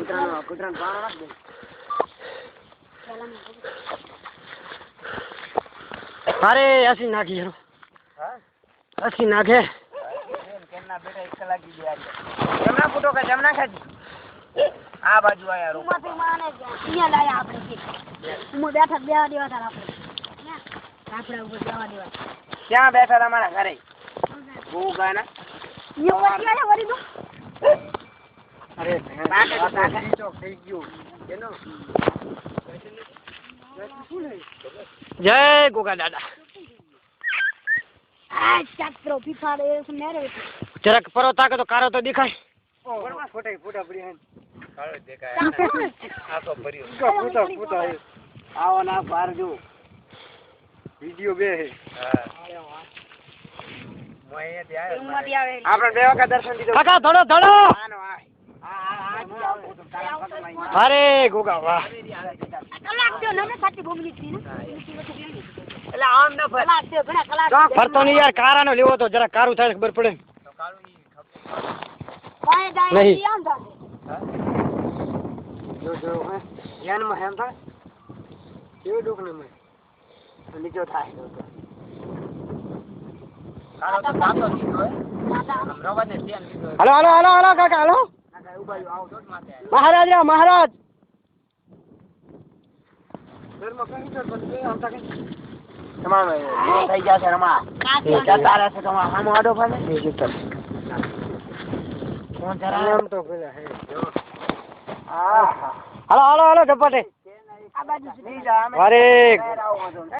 કૂતરાનો પાણો નાખ દે. અરે અસી નાખી હેરો. હા અસી નાખે. કેમના બેટા 1 કલાક દી દે. કેમના ફૂટો કે જમના ખાજી. આ બાજુ આયા રો. ઉમાથી માને અહીંયા લાયા આપણે. હું બેઠા દેવા તાર આપણે. આપડા ઉપર દેવા દેવા. ક્યાં બેઠા તમારા ઘરે? હું ગાના. યો પછી આયા વરી દો. અરે તાકે તો થઈ ગયું. કેનો? જય ગોગા દાદા. આ ચાત્રો પીફાડે મેરે. જરાક પરો તાકે તો કારો તો દેખાય. ઓરમાં ફોટા પડી હે. કાળો દેખાય. આખો ભર્યો. ફૂટા. આવો ના બહાર જો. વિડિયો બે હે. હા. મોયે આયો. આપણે બે વખત દર્શન દીધો. કાકા ધડો ધડો. આનો આ. અરે ગોગા વાહ. કલાક થયો નમે સાચી બોમલી થી ને. એટલે આમ ન ફર. કલાક થયો ઘણા કલાક. ફરતો નહીં યાર, કારાનો લેવો તો જરા કારું થાય ખબર પડે. તો કાળું ઈ વાય જાય નહીં. આમ થાય. જો હે યાનમાં હેમ થાય. કેવું દુખ ને મે. નીચો થાય તો. કાળો તો સાતો દીધો હે. આમ રવા ને ધ્યાન દીધો. હાલો કાકા હાલો. ના ઉભાયો આવો દોટ માથે. મહારાજ રા મહારાજ. ઘરમાં કઈ તો બંધ આમ તાકે. તમામ થઈ જશે રમા. જતા રહેશે તમાર આમ આડો ફાલે. કોણ જરા આમ તો પેલા હે. હાલો ઝપાટે. આ બાજુ નહીં જા અમે. અરે